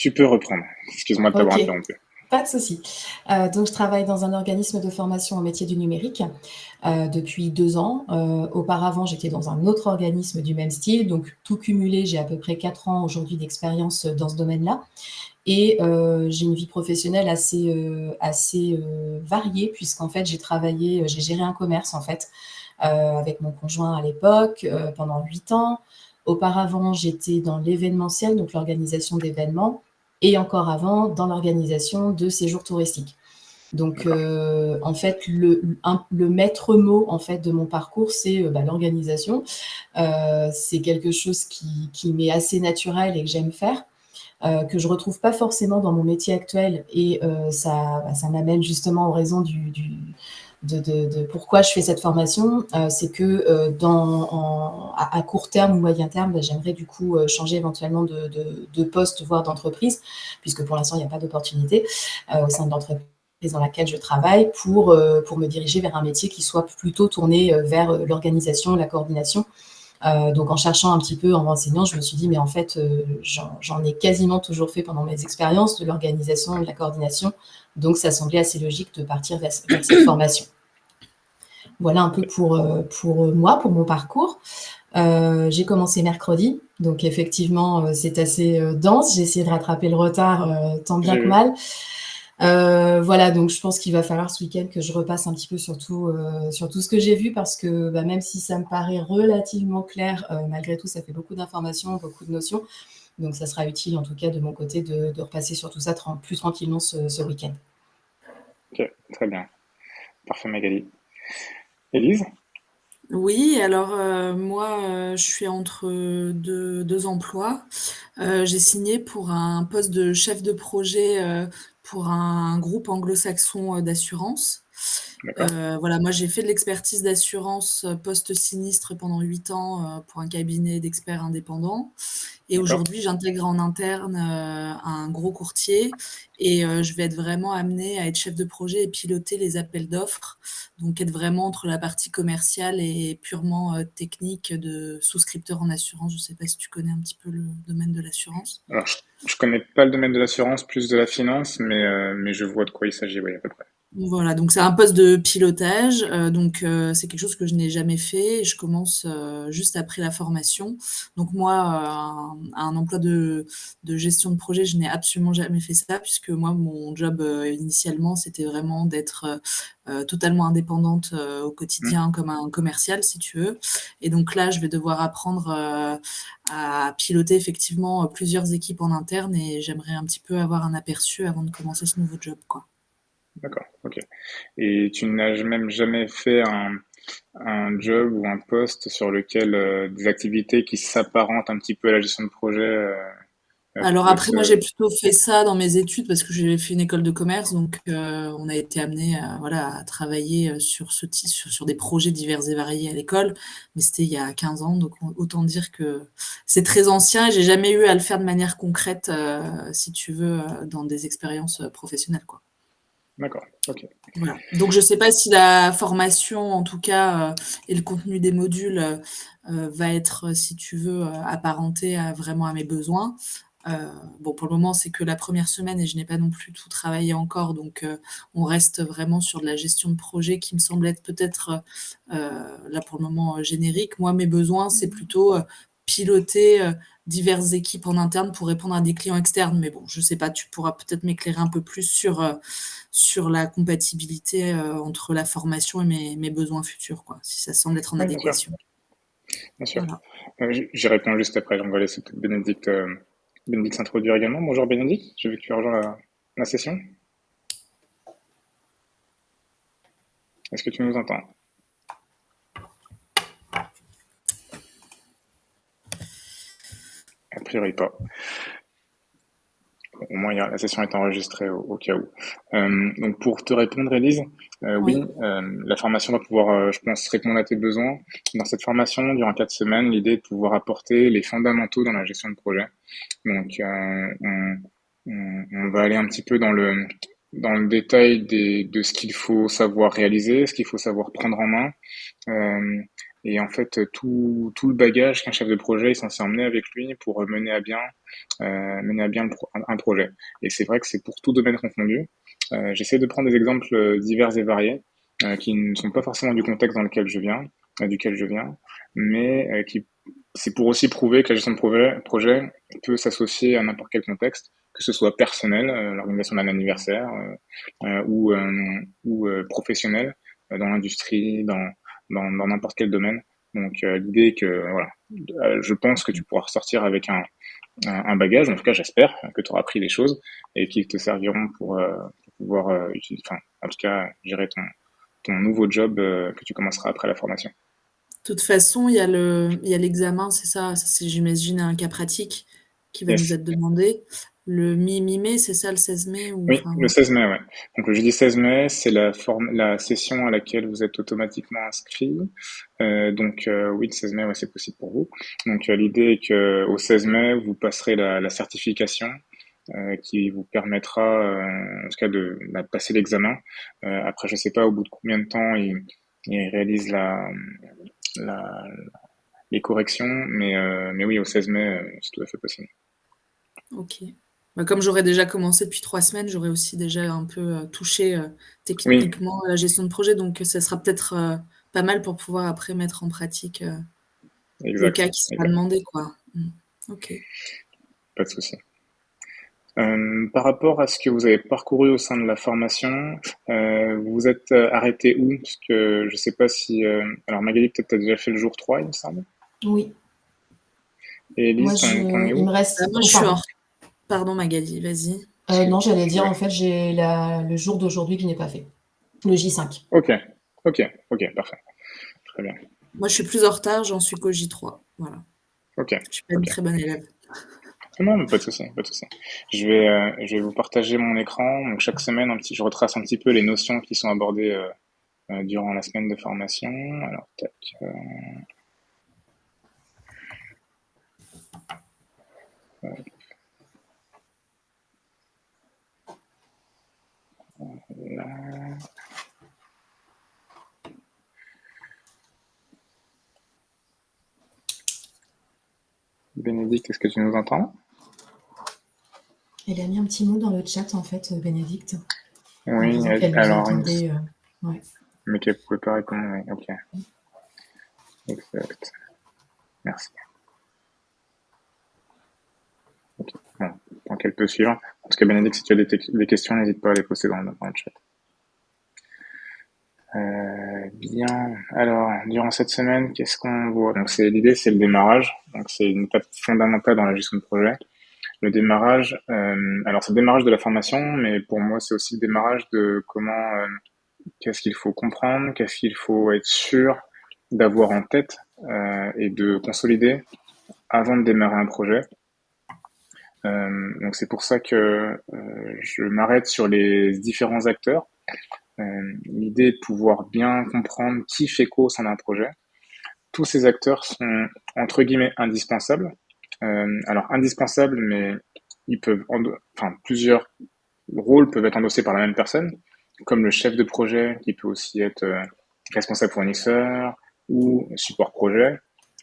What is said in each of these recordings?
Tu peux reprendre. Excuse-moi de t'avoir Ok, interrompu. pas de souci. Donc, je travaille dans un organisme de formation au métier du numérique depuis 2 ans. Auparavant, j'étais dans un autre organisme du même style. Donc, tout cumulé, j'ai à peu près 4 ans aujourd'hui d'expérience dans ce domaine-là. Et j'ai une vie professionnelle assez variée, puisqu'en fait, j'ai géré un commerce, en fait, avec mon conjoint à l'époque, pendant 8 ans. Auparavant, j'étais dans l'événementiel, donc l'organisation d'événements, et encore avant, dans l'organisation de séjours touristiques. Donc, D'accord. en fait, le maître mot en fait de mon parcours, c'est l'organisation. C'est quelque chose qui m'est assez naturel et que j'aime faire, que je retrouve pas forcément dans mon métier actuel. Et ça m'amène justement aux raisons de pourquoi je fais cette formation. C'est que à court terme ou moyen terme, j'aimerais du coup changer éventuellement de poste, voire d'entreprise, puisque pour l'instant, il n'y a pas d'opportunité au sein de l'entreprise dans laquelle je travaille pour me diriger vers un métier qui soit plutôt tourné vers l'organisation, la coordination. Donc en cherchant un petit peu, en renseignant, je me suis dit, mais en fait, j'en ai quasiment toujours fait pendant mes expériences, de l'organisation, de la coordination. Donc ça semblait assez logique de partir vers cette formation. Voilà un peu pour moi, pour mon parcours. J'ai commencé mercredi, donc effectivement, c'est assez dense. J'ai essayé de rattraper le retard tant bien J'ai que vu. mal. Voilà, donc je pense qu'il va falloir ce week-end que je repasse un petit peu sur tout ce que j'ai vu, parce que même si ça me paraît relativement clair, malgré tout, ça fait beaucoup d'informations, beaucoup de notions. Donc ça sera utile en tout cas de mon côté de repasser sur tout ça plus tranquillement ce week-end. Ok, très bien. Parfait, Magali. Élise? Oui, alors moi, je suis entre deux emplois. J'ai signé pour un poste de chef de projet pour un groupe anglo-saxon d'assurance. D'accord. Voilà, moi j'ai fait de l'expertise d'assurance post-sinistre pendant 8 ans pour un cabinet d'experts indépendants. Et D'accord. aujourd'hui, j'intègre en interne un gros courtier et je vais être vraiment amenée à être chef de projet et piloter les appels d'offres. Donc être vraiment entre la partie commerciale et purement technique de souscripteur en assurance. Je ne sais pas si tu connais un petit peu le domaine de l'assurance. Alors, je connais pas le domaine de l'assurance, plus de la finance, mais je vois de quoi il s'agit, oui, à peu près. Voilà, donc c'est un poste de pilotage, donc c'est quelque chose que je n'ai jamais fait et je commence juste après la formation. Donc moi, un emploi de gestion de projet, je n'ai absolument jamais fait ça, puisque moi, mon job initialement, c'était vraiment d'être totalement indépendante au Hmm. quotidien comme un commercial, si tu veux. Et donc là, je vais devoir apprendre à piloter effectivement plusieurs équipes en interne et j'aimerais un petit peu avoir un aperçu avant de commencer ce nouveau job, quoi. D'accord, ok. Et tu n'as même jamais fait un job ou un poste sur lequel des activités qui s'apparentent un petit peu à la gestion de projet Alors pouvaient après, moi, se... j'ai plutôt fait ça dans mes études parce que j'ai fait une école de commerce, donc on a été amené à, voilà, à travailler sur des projets divers et variés à l'école, mais c'était il y a 15 ans, donc autant dire que c'est très ancien et j'ai jamais eu à le faire de manière concrète, si tu veux, dans des expériences professionnelles, quoi. D'accord, ok. Voilà. Donc je sais pas si la formation, en tout cas, et le contenu des modules, va être, si tu veux, apparenté à vraiment à mes besoins. Heu, bon, pour le moment, c'est que la première semaine et je n'ai pas non plus tout travaillé encore, donc on reste vraiment sur de la gestion de projet qui me semble être peut-être, là, pour le moment, générique. Moi, mes besoins, c'est plutôt, piloter, diverses équipes en interne pour répondre à des clients externes. Mais bon, je sais pas, tu pourras peut-être m'éclairer un peu plus sur la compatibilité entre la formation et mes besoins futurs, quoi, si ça semble être en Oui, bien sûr, adéquation. bien sûr. Voilà. J'y réponds juste après, on va laisser peut-être Bénédicte s'introduire également. Bonjour Bénédicte, j'ai vu que tu as rejoint la session. Est-ce que tu nous entends? A priori pas. Au moins, la session est enregistrée au cas où. Donc, pour te répondre, Elise, oui, Oui. la formation va pouvoir, je pense, répondre à tes besoins. Dans cette formation, durant 4 semaines, l'idée est de pouvoir apporter les fondamentaux dans la gestion de projet. Donc, on va aller un petit peu dans le détail de ce qu'il faut savoir réaliser, ce qu'il faut savoir prendre en main, euh, et en fait, tout le bagage qu'un chef de projet est censé emmener avec lui pour mener à bien un projet. Et c'est vrai que c'est pour tout domaine confondu. J'essaie de prendre des exemples divers et variés qui ne sont pas forcément du contexte duquel je viens, mais qui c'est pour aussi prouver que la gestion de projet peut s'associer à n'importe quel contexte, que ce soit personnel, l'organisation d'un anniversaire, ou professionnel, dans l'industrie, dans n'importe quel domaine. Donc l'idée est que voilà, je pense que tu pourras ressortir avec un bagage, en tout cas j'espère que tu auras appris des choses et qui te serviront pour pouvoir utiliser, enfin en tout cas gérer ton nouveau job que tu commenceras après la formation. De toute façon, il y a l'examen, c'est ça, ça c'est j'imagine un cas pratique qui va nous Yes. être demandé. Le mi-mai, c'est ça, le 16 mai ou Oui, enfin, le 16 mai, ouais. Donc le jeudi 16 mai, c'est la session à laquelle vous êtes automatiquement inscrit. Donc oui, le 16 mai, ouais, c'est possible pour vous. Donc l'idée est que au 16 mai, vous passerez la certification qui vous permettra, en tout cas, de passer l'examen. Après, je sais pas au bout de combien de temps il réalise la, les corrections, mais oui, au 16 mai, c'est tout à fait possible. OK. Bah, comme j'aurais déjà commencé depuis 3 semaines, j'aurais aussi déjà un peu, touché, Oui, techniquement à la gestion de projet, donc ça sera peut-être, pas mal pour pouvoir après mettre en pratique, le exact, cas qui sera exact. demandé, quoi. OK. Pas de souci. Par rapport à ce que vous avez parcouru au sein de la formation, vous vous êtes arrêté où? Parce que je sais pas si... alors Magali, peut-être tu as déjà fait le jour 3, il me semble. Oui, Et moi, Elise, t'en es il où? me reste. Moi, je Oh, suis en pardon. ret pardon Magali, vas-y. Non, j'allais dire, Ouais. en fait, j'ai le jour d'aujourd'hui que je n'ai pas fait. Le J5. Ok, ok, ok, parfait. Très bien. Moi, je suis plus en retard, j'en suis qu'au J3, voilà. Ok, Je suis pas une ok. très bonne élève. Non, mais pas de souci, pas de souci. Je vais vous partager mon écran. Donc chaque semaine, je retrace un petit peu les notions qui sont abordées durant la semaine de formation. Alors, tac, là. Bénédicte, est-ce que tu nous entends? Elle a mis un petit mot dans le chat, en fait, Bénédicte, en Oui, disant qu'elle nous alors, entendait. Ouais. mais qu'elle pouvait pas répondre. Oui, ok, exact. Merci. Ok. Bon, tant qu'elle peut suivre. En tout cas, Bénédicte, si tu as des questions, n'hésite pas à les poster dans le chat. Bien. Alors, durant cette semaine, qu'est-ce qu'on voit? Donc, l'idée, c'est le démarrage. Donc, c'est une étape fondamentale dans la gestion de projet. Le démarrage, alors c'est le démarrage de la formation, mais pour moi, c'est aussi le démarrage de qu'est-ce qu'il faut comprendre, qu'est-ce qu'il faut être sûr d'avoir en tête et de consolider avant de démarrer un projet. Donc c'est pour ça que je m'arrête sur les différents acteurs. L'idée est de pouvoir bien comprendre qui fait quoi au sein d'un projet. Tous ces acteurs sont entre guillemets indispensables. Alors indispensables, mais enfin plusieurs rôles peuvent être endossés par la même personne, comme le chef de projet qui peut aussi être responsable fournisseur ou support projet.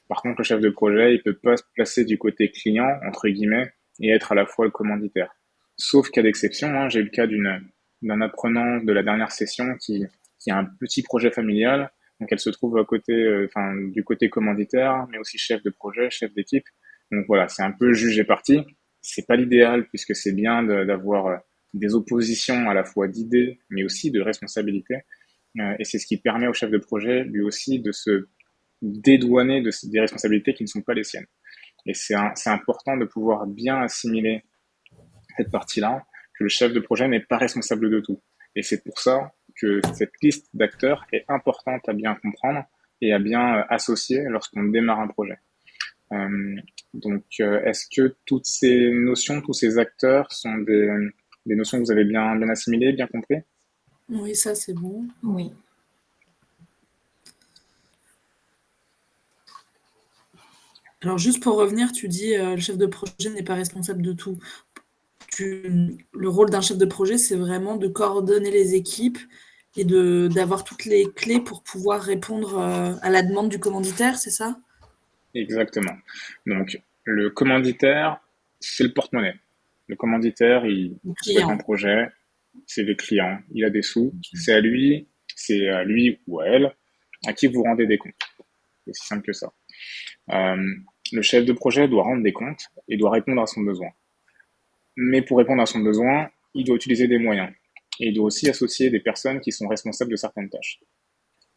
Par contre, le chef de projet, il peut pas se placer du côté client, entre guillemets, et être à la fois le commanditaire. Sauf cas d'exception, hein, j'ai eu le cas d'un apprenant de la dernière session qui a un petit projet familial, donc elle se trouve à côté, enfin, du côté commanditaire, mais aussi chef de projet, chef d'équipe. Donc voilà, c'est un peu juge et parti. C'est pas l'idéal puisque c'est bien d'avoir des oppositions à la fois d'idées, mais aussi de responsabilités. Et c'est ce qui permet au chef de projet, lui aussi, de se dédouaner des responsabilités qui ne sont pas les siennes. Et c'est important de pouvoir bien assimiler cette partie-là, que le chef de projet n'est pas responsable de tout. Et c'est pour ça que cette liste d'acteurs est importante à bien comprendre et à bien associer lorsqu'on démarre un projet. Est-ce que toutes ces notions, tous ces acteurs sont des notions que vous avez bien assimilées, bien compris? Oui, ça, c'est bon. Oui. Alors juste pour revenir, tu dis, le chef de projet n'est pas responsable de tout. Le rôle d'un chef de projet, c'est vraiment de coordonner les équipes et d'avoir toutes les clés pour pouvoir répondre à la demande du commanditaire, c'est ça? Exactement. Donc, le commanditaire, c'est le porte-monnaie. Le commanditaire, il Le souhaite un client. projet, c'est les clients, il a des sous, Ok. c'est à lui ou à elle à qui vous rendez des comptes. C'est aussi simple que ça. Euh, le chef de projet doit rendre des comptes et doit répondre à son besoin. Mais pour répondre à son besoin, il doit utiliser des moyens. Et il doit aussi associer des personnes qui sont responsables de certaines tâches.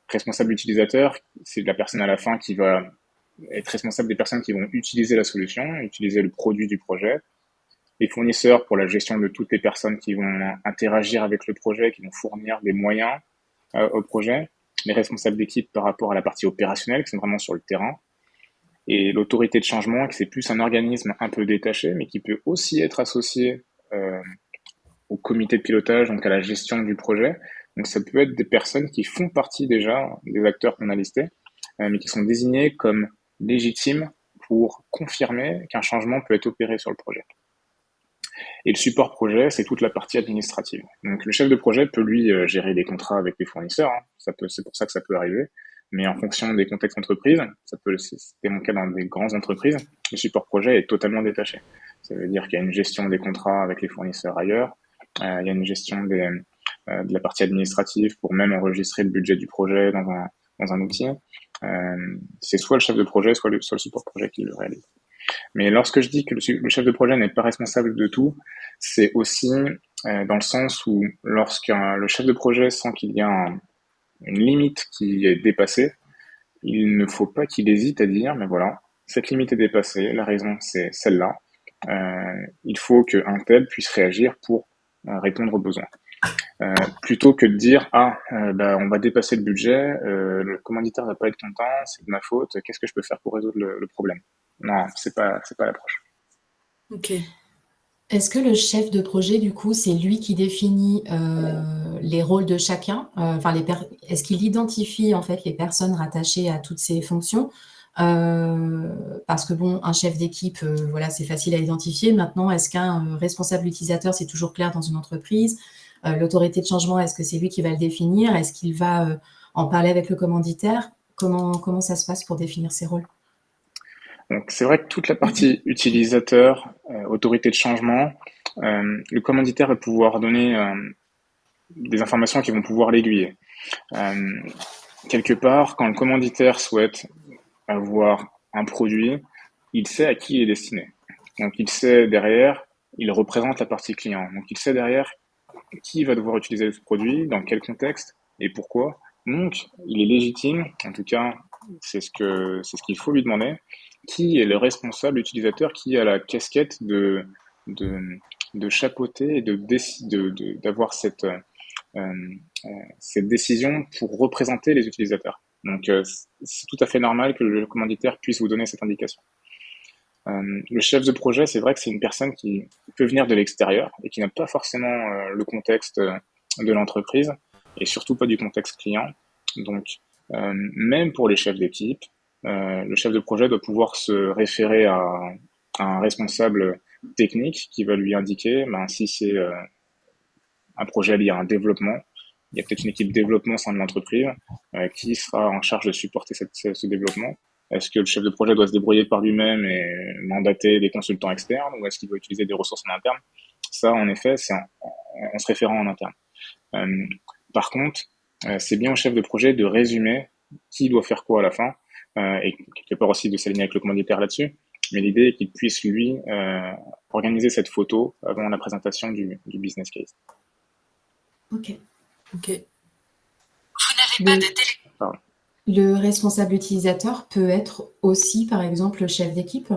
Responsable utilisateur, c'est la personne à la fin qui va être responsable des personnes qui vont utiliser la solution, utiliser le produit du projet. Les fournisseurs pour la gestion de toutes les personnes qui vont interagir avec le projet, qui vont fournir des moyens au projet. Les responsables d'équipe par rapport à la partie opérationnelle, qui sont vraiment sur le terrain. Et l'autorité de changement, qui c'est plus un organisme un peu détaché, mais qui peut aussi être associé au comité de pilotage, donc à la gestion du projet. Donc ça peut être des personnes qui font partie déjà des acteurs qu'on a listés, mais qui sont désignés comme légitimes pour confirmer qu'un changement peut être opéré sur le projet. Et le support projet, c'est toute la partie administrative. Donc le chef de projet peut lui gérer des contrats avec les fournisseurs, hein. C'est pour ça que ça peut arriver. Mais en fonction des contextes entreprises, c'était mon cas dans des grandes entreprises, le support projet est totalement détaché. Ça veut dire qu'il y a une gestion des contrats avec les fournisseurs ailleurs, il y a une gestion de la partie administrative pour même enregistrer le budget du projet dans un outil. C'est soit le chef de projet, soit le support projet qui le réalise. Mais lorsque je dis que le chef de projet n'est pas responsable de tout, c'est aussi dans le sens où le chef de projet sent qu'il y a une limite qui est dépassée, il ne faut pas qu'il hésite à dire, mais voilà, cette limite est dépassée, la raison c'est celle-là. Il faut qu'un tel puisse réagir pour répondre aux besoins. Plutôt que de dire bah, on va dépasser le budget, le commanditaire va pas être content, c'est de ma faute, qu'est-ce que je peux faire pour résoudre le problème? Non, c'est pas l'approche. Ok. Est-ce que le chef de projet, du coup, c'est lui qui définit les rôles de chacun? Enfin, est-ce qu'il identifie en fait les personnes rattachées à toutes ces fonctions? Parce que bon, un chef d'équipe, voilà, c'est facile à identifier. Maintenant, est-ce qu'un responsable utilisateur, c'est toujours clair dans une entreprise? L'autorité de changement, est-ce que c'est lui qui va le définir? Est-ce qu'il va en parler avec le commanditaire? Comment ça se passe pour définir ces rôles? Donc c'est vrai que toute la partie utilisateur, autorité de changement, le commanditaire va pouvoir donner des informations qui vont pouvoir l'aiguiller. Euh, quelque part, quand le commanditaire souhaite avoir un produit, il sait à qui il est destiné. Donc il sait derrière, il représente la partie client. Donc il sait derrière qui va devoir utiliser ce produit, dans quel contexte et pourquoi. Donc il est légitime, en tout cas c'est ce qu'il faut lui demander, qui est le responsable utilisateur qui a la casquette de, de chapeauter et d'avoir cette décision pour représenter les utilisateurs. Donc c'est tout à fait normal que le commanditaire puisse vous donner cette indication. Le chef de projet, c'est vrai que c'est une personne qui peut venir de l'extérieur et qui n'a pas forcément le contexte de l'entreprise et surtout pas du contexte client. Donc, même pour les chefs d'équipe, le chef de projet doit pouvoir se référer à un responsable technique qui va lui indiquer ben, si c'est un projet lié à un développement. Il y a peut-être une équipe développement au sein de l'entreprise qui sera en charge de supporter ce développement. Est-ce que le chef de projet doit se débrouiller par lui-même et mandater des consultants externes ou est-ce qu'il doit utiliser des ressources en interne? Ça, en effet, c'est en se référant en interne. Euh, par contre, c'est bien au chef de projet de résumer qui doit faire quoi à la fin et quelque part aussi de s'aligner avec le commanditaire là-dessus. Mais l'idée est qu'il puisse, lui, organiser cette photo avant la présentation du business case. Ok. Ok. Le, Pardon. le responsable utilisateur peut être aussi, par exemple, le chef d'équipe.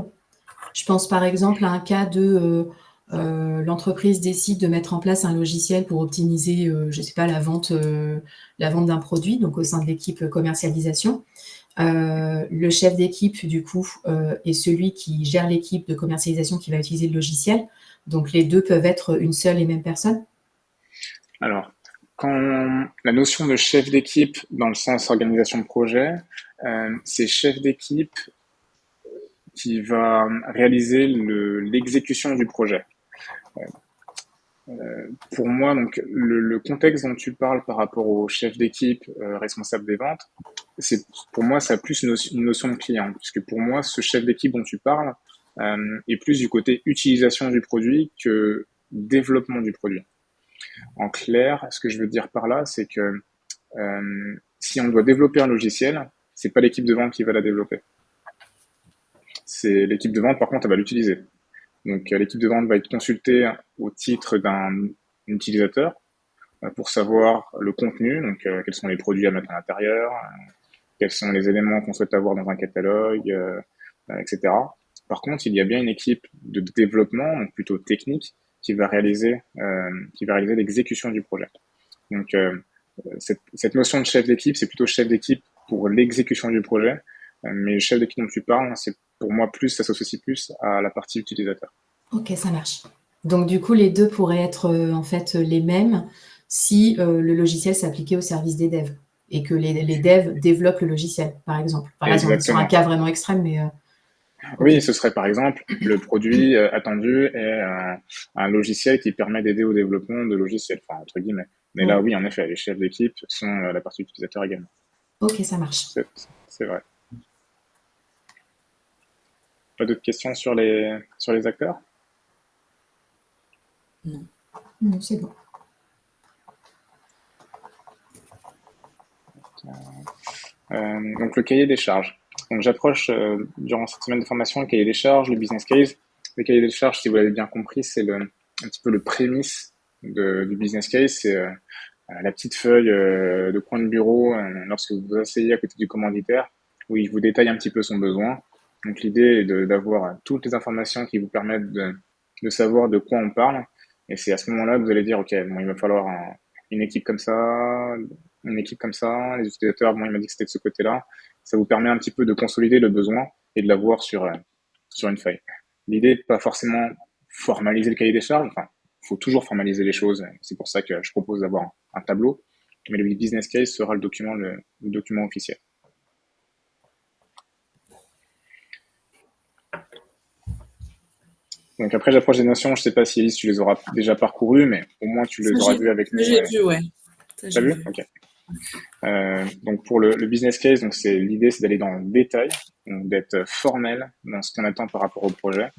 Je pense par exemple à un cas de l'entreprise décide de mettre en place un logiciel pour optimiser, je ne sais pas, la vente d'un produit, donc au sein de l'équipe commercialisation. Le chef d'équipe, du coup, est celui qui gère l'équipe de commercialisation qui va utiliser le logiciel. Donc les deux peuvent être une seule et même personne. Alors, quand la notion de chef d'équipe dans le sens organisation de projet, c'est chef d'équipe qui va réaliser l'exécution du projet. Pour moi, donc le contexte dont tu parles par rapport au chef d'équipe, responsable des ventes, c'est pour moi ça a plus une notion de client, puisque pour moi ce chef d'équipe dont tu parles est plus du côté utilisation du produit que développement du produit. En clair, ce que je veux dire par là, c'est que si on doit développer un logiciel, c'est pas l'équipe de vente qui va la développer. C'est l'équipe de vente, par contre, elle va l'utiliser. Donc, l'équipe de vente va être consultée au titre d'un utilisateur pour savoir le contenu, donc quels sont les produits à mettre à l'intérieur, quels sont les éléments qu'on souhaite avoir dans un catalogue, etc. Par contre, il y a bien une équipe de développement, donc plutôt technique, qui va réaliser l'exécution du projet. Donc, cette notion de chef d'équipe, c'est plutôt chef d'équipe pour l'exécution du projet, mais le chef d'équipe dont tu parles, c'est pour moi plus, ça s'associe plus à la partie utilisateur. Ok, ça marche. Donc du coup, les deux pourraient être en fait les mêmes si le logiciel s'appliquait au service des devs et que les devs développent le logiciel, par exemple. Enfin, là, on est sur un Exactement. cas vraiment extrême, mais ok. Oui, ce serait par exemple le produit attendu est un logiciel qui permet d'aider au développement de logiciels, enfin entre guillemets. Mais là, Ouais. oui, en effet, les chefs d'équipe sont la partie utilisateur également. Ok, ça marche. C'est, c'est vrai. Pas d'autres questions sur les acteurs? Non. Non, c'est bon. Donc le cahier des charges. Donc j'approche durant cette semaine de formation le cahier des charges, le business case. Le cahier des charges, si vous l'avez bien compris, c'est un petit peu le prémisse du business case. C'est la petite feuille de coin de bureau lorsque vous vous asseyez à côté du commanditaire, où il vous détaille un petit peu son besoin. Donc l'idée est d'avoir toutes les informations qui vous permettent de savoir de quoi on parle. Et c'est à ce moment-là que vous allez dire, OK, bon, il va falloir une équipe comme ça, une équipe comme ça, les utilisateurs, bon, il m'a dit que c'était de ce côté-là. Ça vous permet un petit peu de consolider le besoin et de l'avoir sur une feuille. L'idée n'est pas forcément formaliser le cahier des charges, enfin, il faut toujours formaliser les choses. C'est pour ça que je propose d'avoir un tableau, mais le business case sera le document officiel. Donc après, j'approche des notions, je sais pas si Elise, tu les auras déjà parcourues, mais au moins tu Ça, les auras vues avec nous. j'ai vu, ouais. Ça, T'as j'ai vu? vu. Ok. Donc pour le business case, donc l'idée, c'est d'aller dans le détail, donc d'être formel dans ce qu'on attend par rapport au projet.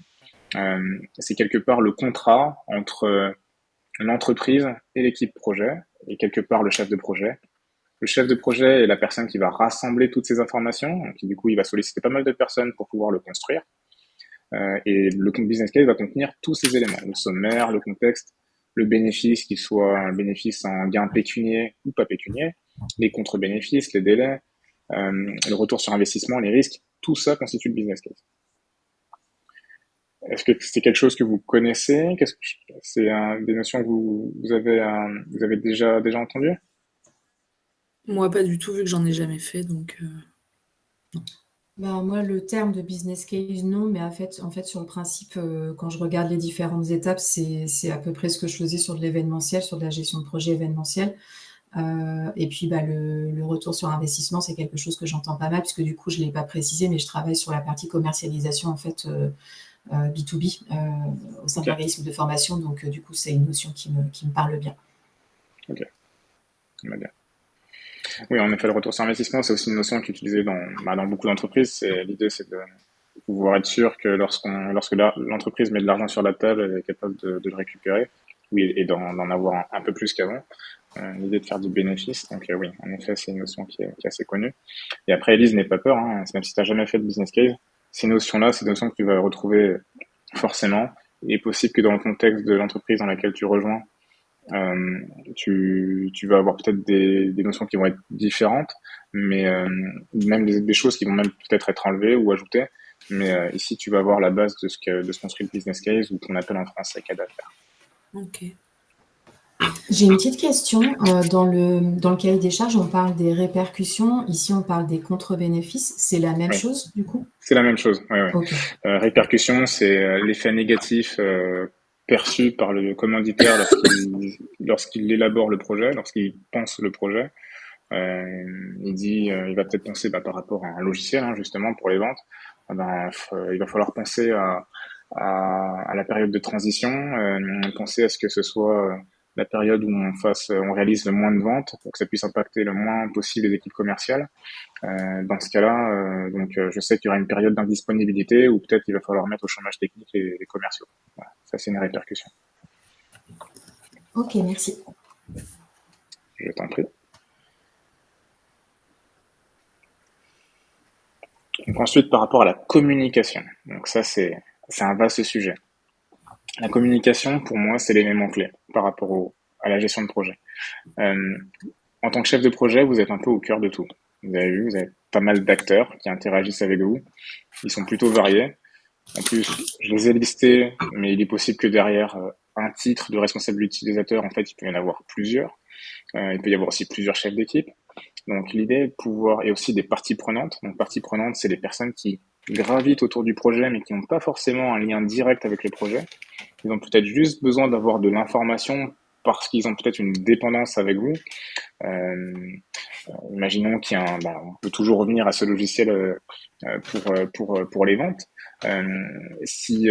C'est quelque part le contrat entre l'entreprise et l'équipe projet, et quelque part le chef de projet. Le chef de projet est la personne qui va rassembler toutes ces informations, qui du coup il va solliciter pas mal de personnes pour pouvoir le construire. Et le business case va contenir tous ces éléments, le sommaire, le contexte, le bénéfice, qu'il soit un bénéfice en gain pécunier ou pas pécunier, les contre-bénéfices, les délais, le retour sur investissement, les risques, tout ça constitue le business case. Est-ce que c'est quelque chose que vous connaissez? C'est des notions que vous avez déjà entendues? Moi, pas du tout, vu que j'en ai jamais fait, donc non. Ben, moi, le terme de business case, non, mais en fait, sur le principe, quand je regarde les différentes étapes, c'est à peu près ce que je faisais sur de l'événementiel, sur de la gestion de projet événementiel. Et puis, bah, le retour sur investissement, c'est quelque chose que j'entends pas mal, puisque du coup, je ne l'ai pas précisé, mais je travaille sur la partie commercialisation, en fait, B2B, au sein de Ok, l'organisme de formation. Donc, du coup, c'est une notion qui me parle bien. ok, on va bien. Oui, en effet, le retour sur investissement, c'est aussi une notion qui est utilisée dans beaucoup d'entreprises. L'idée, c'est de pouvoir être sûr que lorsque l'entreprise met de l'argent sur la table, elle est capable de le récupérer, oui, et d'en avoir un peu plus qu'avant. L'idée de faire du bénéfice. Donc oui, en effet, c'est une notion qui est assez connue. Et après, Elise, n'aie pas peur, hein, même si tu n'as jamais fait de business case, ces notions-là, c'est des notions que tu vas retrouver forcément. Il est possible que dans le contexte de l'entreprise dans laquelle tu rejoins, euh, tu vas avoir peut-être des notions qui vont être différentes, mais même des choses qui vont même peut-être être enlevées ou ajoutées. Mais ici, tu vas avoir la base de ce construit le business case ou qu'on appelle en français cas d'affaires. Ok. J'ai une petite question. Dans le cahier des charges, on parle des répercussions. Ici, on parle des contre-bénéfices. C'est la même Oui, chose, du coup? c'est la même chose. Oui, oui. Ok. Répercussion, c'est l'effet négatif perçu par le commanditaire lorsqu'il élabore le projet, lorsqu'il pense le projet. Il va peut-être penser par rapport à un logiciel, hein, justement, pour les ventes. Il va falloir penser à la période de transition, penser à ce que ce soit la période où on réalise le moins de ventes pour que ça puisse impacter le moins possible les équipes commerciales. Dans ce cas-là, je sais qu'il y aura une période d'indisponibilité où peut-être il va falloir mettre au chômage technique les commerciaux. Voilà, ça c'est une répercussion. Ok, merci. Je t'en prie. Donc ensuite, par rapport à la communication. Donc ça, c'est un vaste sujet. La communication, pour moi, c'est l'élément clé par rapport à la gestion de projet. Euh, En tant que chef de projet, vous êtes un peu au cœur de tout. Vous avez vu, vous avez pas mal d'acteurs qui interagissent avec vous. Ils sont plutôt variés. En plus, je les ai listés, mais il est possible que derrière un titre de responsable utilisateur, en fait, il peut y en avoir plusieurs. Il peut y avoir aussi plusieurs chefs d'équipe. Donc l'idée est de pouvoir, et aussi des parties prenantes. Donc parties prenantes, c'est les personnes qui gravitent autour du projet, mais qui n'ont pas forcément un lien direct avec le projet. Ils ont peut-être juste besoin d'avoir de l'information parce qu'ils ont peut-être une dépendance avec vous. Euh, Imaginons on peut toujours revenir à ce logiciel pour les ventes. Euh, si,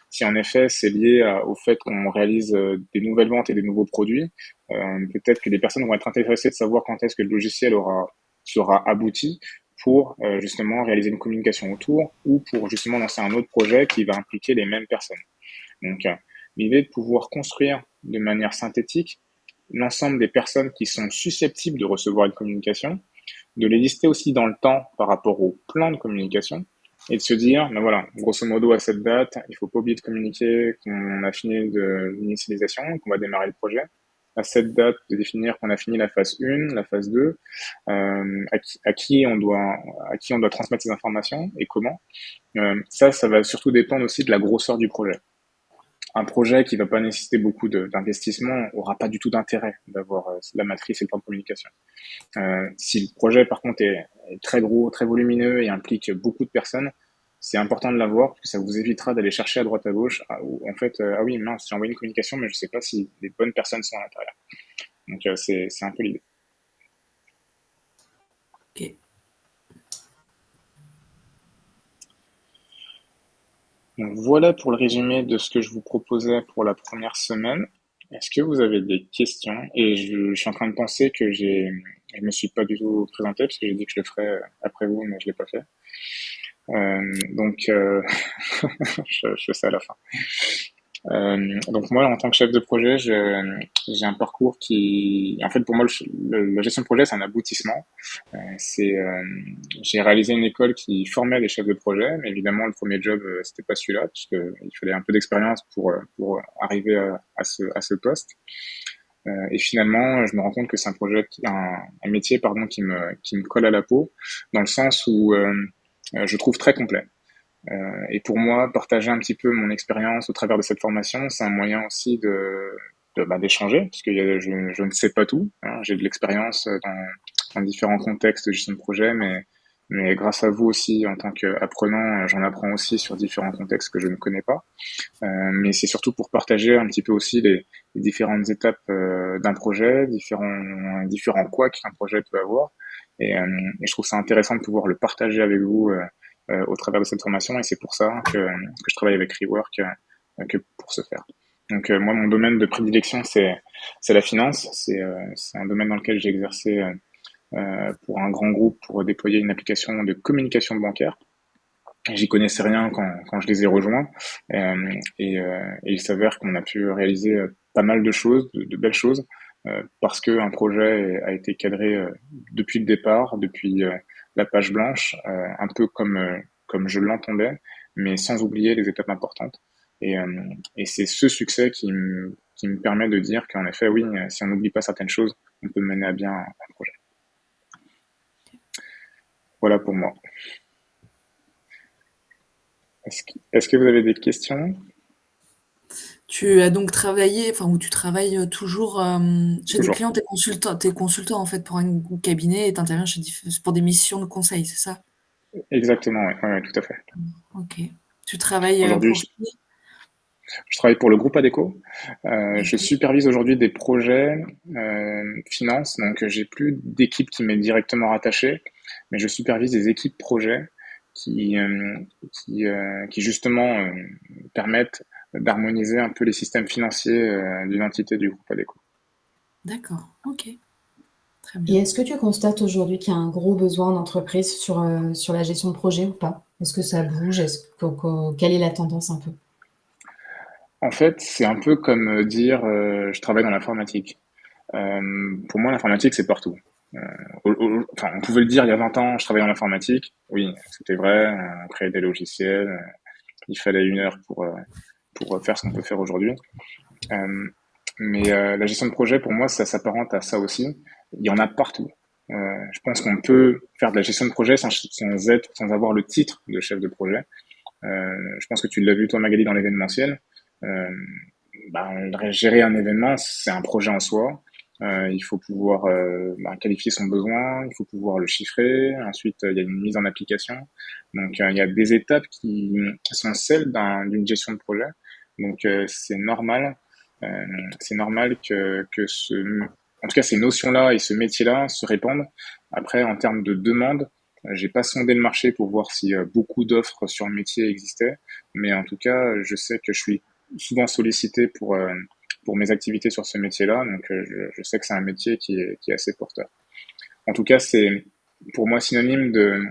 si en effet c'est lié au fait qu'on réalise des nouvelles ventes et des nouveaux produits, peut-être que les personnes vont être intéressées de savoir quand est-ce que le logiciel sera abouti pour justement réaliser une communication autour ou pour justement lancer un autre projet qui va impliquer les mêmes personnes. Donc, l'idée est de pouvoir construire de manière synthétique l'ensemble des personnes qui sont susceptibles de recevoir une communication, de les lister aussi dans le temps par rapport au plan de communication et de se dire, ben voilà, grosso modo à cette date, il faut pas oublier de communiquer qu'on a fini de l'initialisation, qu'on va démarrer le projet. À cette date, de définir qu'on a fini la phase 1, la phase 2, à qui on doit transmettre ces informations et comment. Ça va surtout dépendre aussi de la grosseur du projet. Un projet qui va pas nécessiter beaucoup d'investissement aura pas du tout d'intérêt d'avoir la matrice et le plan de communication. Si le projet, par contre, est très gros, très volumineux et implique beaucoup de personnes, c'est important de l'avoir parce que ça vous évitera d'aller chercher à droite à gauche. En fait, ah oui, mince, j'ai envoyé une communication, mais je sais pas si les bonnes personnes sont à l'intérieur. Donc, c'est un peu l'idée. Ok. Donc, voilà pour le résumé de ce que je vous proposais pour la première semaine. Est-ce que vous avez des questions? Et je suis en train de penser que je me suis pas du tout présenté parce que j'ai dit que je le ferais après vous, mais je l'ai pas fait. Je fais ça à la fin. Donc moi, en tant que chef de projet, j'ai un parcours en fait, pour moi, la gestion de projet, c'est un aboutissement. C'est, j'ai réalisé une école qui formait des chefs de projet, mais évidemment, le premier job, c'était pas celui-là, puisque il fallait un peu d'expérience pour arriver à ce poste. Et finalement, je me rends compte que c'est un métier, pardon, qui me colle à la peau, dans le sens où je trouve très complet. Et pour moi, partager un petit peu mon expérience au travers de cette formation, c'est un moyen aussi d'échanger, parce que je ne sais pas tout. Hein. J'ai de l'expérience dans différents contextes de gestion de projet, mais grâce à vous aussi, en tant qu'apprenant, j'en apprends aussi sur différents contextes que je ne connais pas. Mais c'est surtout pour partager un petit peu aussi les différentes étapes d'un projet, différents couacs qu'un projet peut avoir. Et je trouve ça intéressant de pouvoir le partager avec vous au travers de cette formation. Et c'est pour ça que je travaille avec Rework que pour ce faire. Donc moi, mon domaine de prédilection, c'est la finance. C'est un domaine dans lequel j'ai exercé pour un grand groupe pour déployer une application de communication bancaire. J'y connaissais rien quand je les ai rejoints et il s'avère qu'on a pu réaliser pas mal de choses, de belles choses, parce que un projet a été cadré depuis le départ, depuis la page blanche, un peu comme je l'entendais, mais sans oublier les étapes importantes. Et c'est ce succès qui me permet de dire qu'en effet, oui, si on n'oublie pas certaines choses, on peut mener à bien un projet. Voilà pour moi. Est-ce que vous avez des questions? Tu as donc travaillé, enfin, ou tu travailles toujours chez des Toujours. clients, t'es consultant en fait pour un cabinet et t'interviens pour des missions de conseil, c'est ça? Exactement, oui, ouais, ouais, tout à fait. Ok. Tu travailles Aujourd'hui, pour qui? je travaille pour le groupe ADECO. Je Ok. supervise aujourd'hui des projets finance, donc j'ai plus d'équipe qui m'est directement rattachée, mais je supervise des équipes projets qui, qui justement permettent d'harmoniser un peu les systèmes financiers d'une entité du groupe Adecco. D'accord, ok, très Et bien. est-ce que tu constates aujourd'hui qu'il y a un gros besoin d'entreprise sur la gestion de projet ou pas? Est-ce que ça bouge? Quelle est la tendance un peu? En fait, c'est un peu comme dire je travaille dans l'informatique. Pour moi, l'informatique, c'est partout. Enfin, on pouvait le dire il y a 20 ans, je travaillais dans l'informatique. Oui, c'était vrai, on créait des logiciels, il fallait 1 heure pour faire ce qu'on peut faire aujourd'hui. Euh, mais la gestion de projet, pour moi, ça s'apparente à ça aussi. Il y en a partout. Je pense qu'on peut faire de la gestion de projet sans avoir le titre de chef de projet. Je pense que tu l'as vu toi, Magali, dans l'événementiel. Euh, Gérer un événement, c'est un projet en soi. Il faut pouvoir qualifier son besoin, il faut pouvoir le chiffrer. Ensuite, il y a une mise en application. Donc, il y a des étapes qui sont celles d'une gestion de projet. Donc, euh, c'est normal en tout cas, ces notions-là et ce métier-là se répandent. Après, en termes de demande, j'ai pas sondé le marché pour voir si beaucoup d'offres sur le métier existaient, mais en tout cas, je sais que je suis souvent sollicité pour mes activités sur ce métier-là, donc je sais que c'est un métier qui est assez porteur. En tout cas, c'est pour moi synonyme de,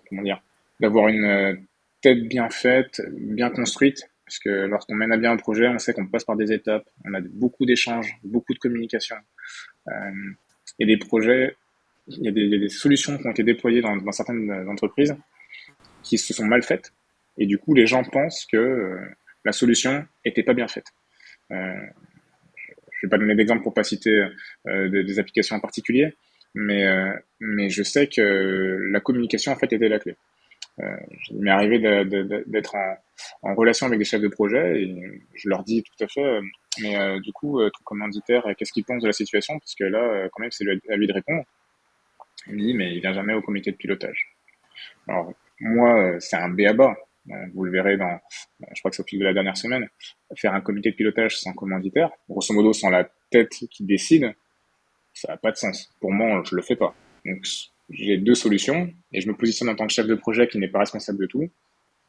comment dire, d'avoir une tête bien faite, bien construite, parce que lorsqu'on mène à bien un projet, on sait qu'on passe par des étapes, on a beaucoup d'échanges, beaucoup de communication. Euh, et des projets, il y a des solutions qui ont été déployées dans certaines entreprises qui se sont mal faites, et du coup, les gens pensent que la solution était pas bien faite. Euh, je vais pas donner d'exemple pour pas citer des applications en particulier, mais je sais que la communication en fait était la clé. Il m'est arrivé d'être en relation avec des chefs de projet et je leur dis tout à fait, mais du coup, ton commanditaire, qu'est-ce qu'il pense de la situation? Parce que là, quand même, c'est à lui de répondre. Il me dit, mais il vient jamais au comité de pilotage. Alors, moi, c'est un b.a.-ba. Vous le verrez je crois que c'est au fil de la dernière semaine, faire un comité de pilotage sans commanditaire, grosso modo sans la tête qui décide, ça n'a pas de sens. Pour moi, je le fais pas. Donc, j'ai deux solutions et je me positionne en tant que chef de projet qui n'est pas responsable de tout.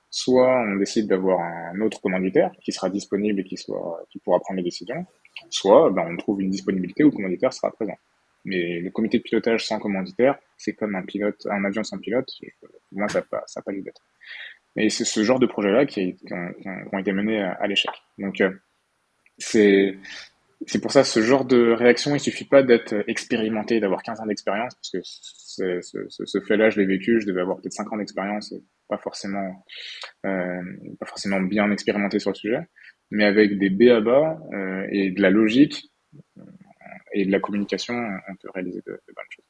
Soit on décide d'avoir un autre commanditaire qui sera disponible et qui pourra prendre les décisions. Soit on trouve une disponibilité où le commanditaire sera présent. Mais le comité de pilotage sans commanditaire, c'est comme un avion sans pilote. Pour moi, ça n'a pas lieu d'être. Et c'est ce genre de projet-là qui ont été menés à l'échec. Donc, c'est, c'est pour ça, ce genre de réaction, il suffit pas d'être expérimenté, d'avoir 15 ans d'expérience, parce que ce fait-là, je l'ai vécu, je devais avoir peut-être 5 ans d'expérience, et pas forcément, euh, pas forcément bien expérimenté sur le sujet, mais avec des b.a.-ba et de la logique et de la communication, on peut réaliser de bonnes choses.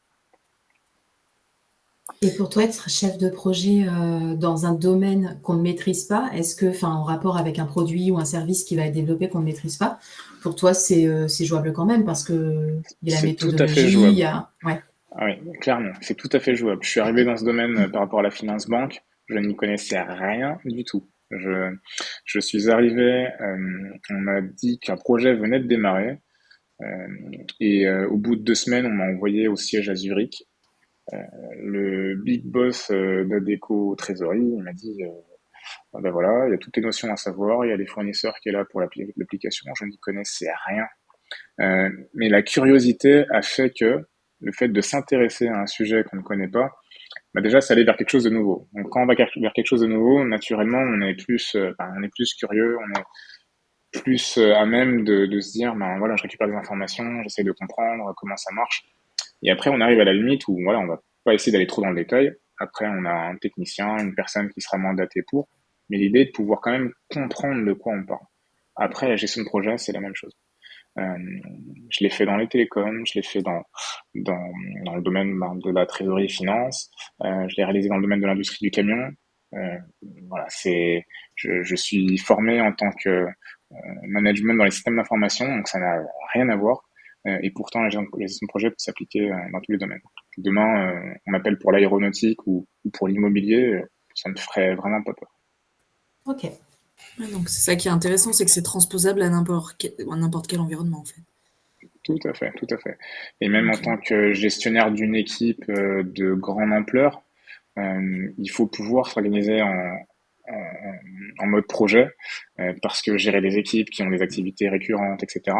Et pour toi, être chef de projet dans un domaine qu'on ne maîtrise pas, est-ce que, enfin, en rapport avec un produit ou un service qui va être développé qu'on ne maîtrise pas, pour toi, c'est jouable quand même parce que il y a la C'est tout à fait méthodologie, il y jouable. a, ouais, Ah oui, clairement, c'est tout à fait jouable. Je suis arrivé dans ce domaine par rapport à la finance banque, je n'y connaissais rien du tout. Je suis arrivé, on m'a dit qu'un projet venait de démarrer, euh, et au bout de 2 semaines, on m'a envoyé au siège à Zurich. Le big boss d'Adecco Trésorerie, il m'a dit, ah ben voilà, il y a toutes les notions à savoir, il y a les fournisseurs qui est là pour l'application, je n'y connaissais rien. Mais la curiosité a fait que le fait de s'intéresser à un sujet qu'on ne connaît pas, déjà, c'est aller vers quelque chose de nouveau. Donc, quand on va vers quelque chose de nouveau, naturellement, on est plus curieux, on est plus à même de se dire, ben voilà, je récupère des informations, j'essaie de comprendre comment ça marche. Et après, on arrive à la limite où, voilà, on va pas essayer d'aller trop dans le détail. Après, on a un technicien, une personne qui sera mandatée pour. Mais l'idée est de pouvoir quand même comprendre de quoi on parle. Après, la gestion de projet, c'est la même chose. Euh, je l'ai fait dans les télécoms, je l'ai fait dans le domaine de la trésorerie finance, je l'ai réalisé dans le domaine de l'industrie du camion. Euh, voilà, je suis formé en tant que management dans les systèmes d'information, donc ça n'a rien à voir. Et pourtant, la gestion de projet peut s'appliquer dans tous les domaines. Demain, on m'appelle pour l'aéronautique ou pour l'immobilier, ça me ferait vraiment pas peur. ok. Ouais, donc c'est ça qui est intéressant, c'est que c'est transposable à n'importe quel environnement en fait. Tout à fait, tout à fait. Et même en Ok. tant que gestionnaire d'une équipe de grande ampleur, Il faut pouvoir s'organiser en mode projet, parce que gérer des équipes qui ont des activités récurrentes, etc.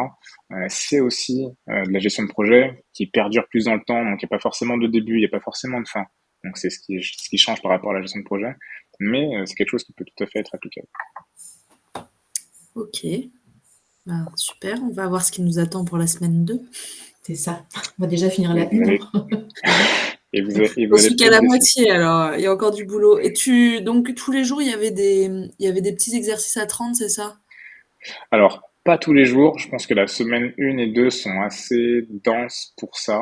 C'est aussi de la gestion de projet qui perdure plus dans le temps, donc il n'y a pas forcément de début, il n'y a pas forcément de fin. Donc c'est ce qui change par rapport à la gestion de projet, mais c'est quelque chose qui peut tout à fait être applicable. Ok, ben, super. On va voir ce qui nous attend pour la semaine 2. C'est ça. On va déjà finir la Et vous une. allez, et vous allez Je suis qu'à peut-être la décider. moitié, alors il y a encore du boulot. Et donc tous les jours, il y avait des petits exercices à 30, c'est ça? Alors, pas tous les jours. Je pense que la semaine 1 et 2 sont assez denses pour ça.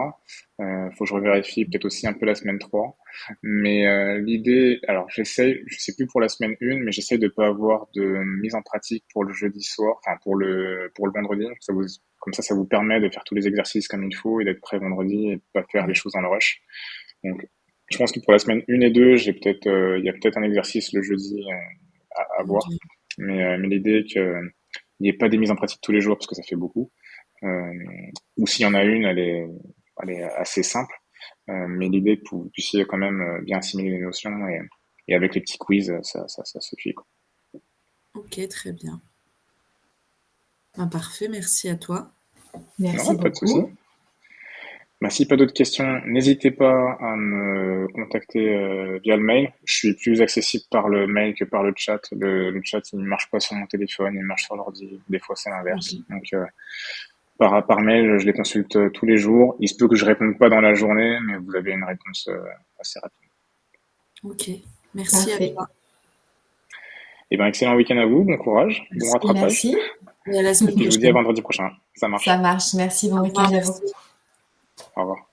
Faut que je revérifie peut-être aussi un peu la semaine 3. Mais l'idée, alors j'essaye, je sais plus pour la semaine 1, mais j'essaye de pas avoir de mise en pratique pour le jeudi soir, enfin pour le vendredi. Comme ça vous permet de faire tous les exercices comme il faut et d'être prêt vendredi et de pas faire les choses dans le rush. Donc, je pense que pour la semaine 1 et 2, il y a peut-être un exercice le jeudi à voir. Ok, Mais l'idée est que il n'y ait pas des mises en pratique tous les jours parce que ça fait beaucoup. Euh, ou s'il y en a une, elle est assez simple. Mais l'idée que vous puissiez quand même bien assimiler les notions et avec les petits quiz, ça suffit, quoi. ok, très bien. Ben, parfait, merci à toi. Merci Non, pas de souci. beaucoup. Bah, si pas d'autres questions, n'hésitez pas à me contacter via le mail. Je suis plus accessible par le mail que par le chat. Le chat, il ne marche pas sur mon téléphone, il marche sur l'ordi. Des fois, c'est l'inverse. Ok, Donc, par mail, je les consulte tous les jours. Il se peut que je réponde pas dans la journée, mais vous avez une réponse assez rapide. ok, merci à Parfait. toi. Eh ben, excellent week-end à vous, bon courage, bon Merci, rattrapage. Merci. et à la Et semaine puis je vous dis à prochaine. vendredi prochain. Ça Ça marche. marche. Merci. Bon Au revoir, week-end à vous. merci. Au revoir.